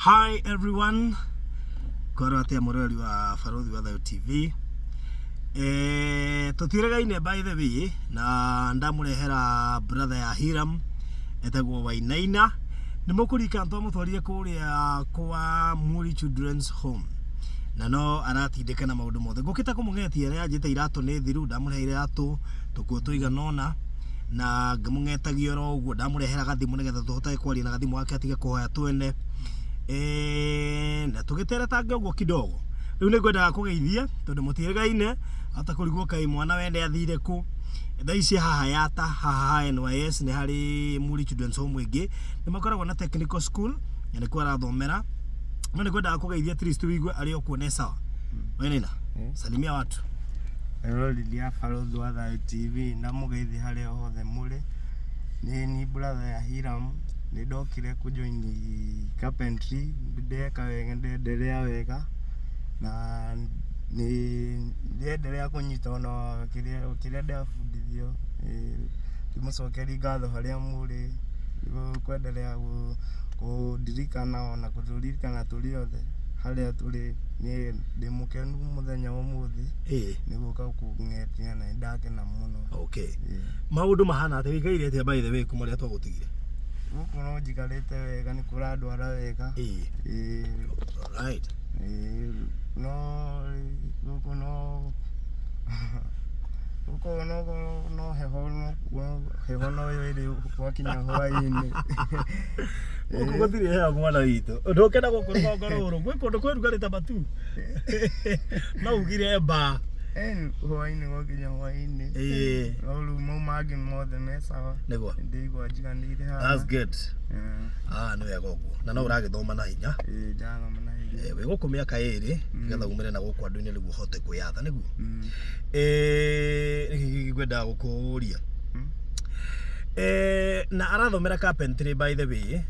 Hi everyone, kwa atia murori wa Barothi wa Thayo TV. Tutiregaine by the way na ndamurehera brother ya Hiram etagwo Wainaina. Nimukurika ntwa mutwarire kuria kwa Muri Children's Home. Na no aratindika na maundu mothe. Ngukita kumungeti ere ajite iratu ni thiru ndamurehere iratu tukuo tuiganona na ngamungetagia ro uguo ndamurehera gathimu nigetha tuhote kwaria na gathimu wake atige kuhoya twene. Na tugitera tange uguo kidogo riu nigwenda kugeithia tondu mutiregaine ata kurigwo kai mwana wende athire ku tha ici haha yata haha NYS ni hari Muri Children's Home ingi ni makoragwo na technical school yani kwa arathomera no nigwenda kugeithia at least wigwe ari okuone sawa Wainaina salimia watu Rolilia Barothi wa Thayo TV na mugeithi hari hothe muri ni brother ya Hiram ni ndokire kujoin carpentry ndeka wega ndendelea wega na ni ndendelea kunyita ona kiria ndafundithio timucokeri ngatho haria muri kwendelea kudirikana ona kuturirikana turi othe haria turi ni ndimukenu muthenya umuthi ni guka kungetia na ndakena muno. Okay, maundu mahana ate wikaire ate by the way kumaria twagutigire guku no njikarite wega ni kuradwara wega right no guku no heho no yiri wakinya hwaini guku gutiri heho mwana witu ndokenda gukuruga ngororo gwe kundu kwerugarita batu no ugire ba hwaini wakinya hwaini olu mumagi mothe mesawa nigwa ndigwa jiganire ha. That's good. No yagogo na no uragithoma na hinya ndana na hinya we guku miaka iri nigetha umire na guku andu-ini rigu hote kuyatha niguo ngwenda gukuria na arathomera carpentry by the way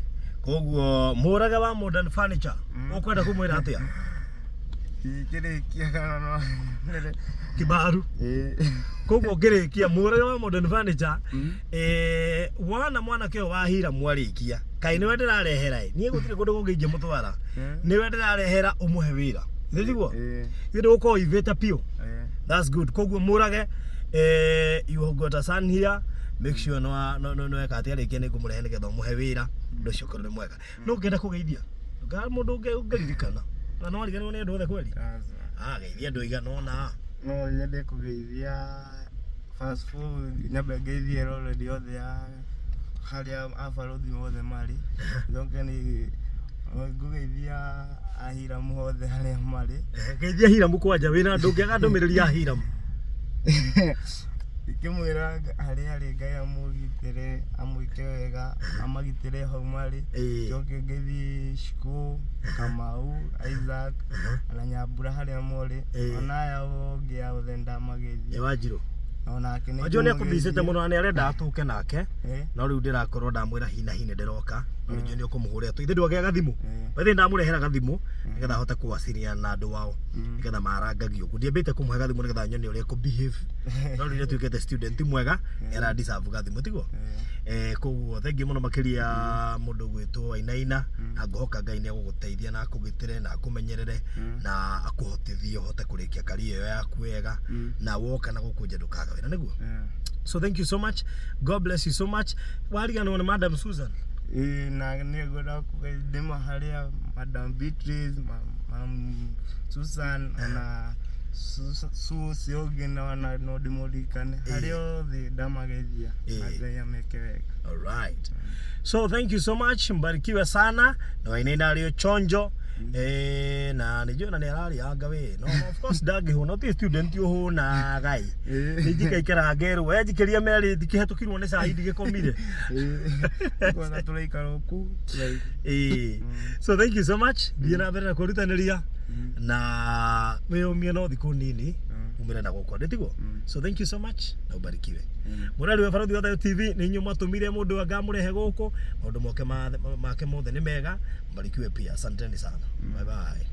koguo murage wa modern furniture ukwenda kumwira atia kirikia kana no kibaru koguo ngirikia murage wa modern furniture wana mwana kio wa Hiram mwarikia kai ni wende rarehera nie gutire kundu gunginje mutwara ni wende rarehera umuhe wira ndiguo inde uko iveta pio. That's good. Koguo murage you got a son here, make sure no ekati arikia ni kumurehe nigetha umuhe wira ndo cokoro ni mwega no ngenda kugeithia ga mundu ungeririkana na no ariganwo ni andu othe kweli geithia andu iganona no nyende kugeithia fast food nyambe ngeithie already othe ya haria Barothi othe mari thonke ni ngugeithia Hiram hothe haria mari geithia Hiram kwanja wina ndungiaga ndumiriri ya Hiram ikimwira haria ri Ngai amugitire amwike wega amagitire hau mari thonke ngeithie Shiku Kamau Isaac na Nyambura haria mori ona ya ongia othe ndamageithia Wanjiru ona akini ajo ne kubisete muno ani arenda atuke nake no riu ndirakorwo ndamwira hina hine ndiroka ndio ni ukumuhuria tu ithe ndwage gathimu bathi ndamurehera gathimu nigetha hote kuwasiria na andu wao nigetha marangagio ndiambite kumuhe gathimu nigetha nyone uria ku behave no riu tuikete student mwega era deserve gathimu tigo koguo thengi muno makiria mundu gwitwo Wainaina angohoka Ngai ni aguguteithia na akugitire na akumenyerere na akuhotithie hote kurikia career yo yaku wega na woka na gukunja ndukaga wina niguo. So thank you so much, God bless you so much. Warigana na Madam Susan na ni goda kugeithima haria Madam Beatrice Susan na Siogi na no dimodikane hario the damageithia na make wega. All right. So thank you so much, mbarikiwe sana na Wainaina ario chonjo na nijua na ni arari anga we no of course dagi ho no ti student yo ho na gai nijika ikara geru we jikiria meri dikihetukirwo ni saa hidi gikomire kwa tulaikara ku so thank you so much bina bera kurutaniria na wewe mieno thiku nini umire na gukwa nditigo. So thank you so much na ubarikiwe. Murari wa Barothi wa Thayo TV ni nyuma tumire mundu angamurehe guku maundu moke make mothe ni mega mbarikiwe pia. Asanteni sana. Bye bye.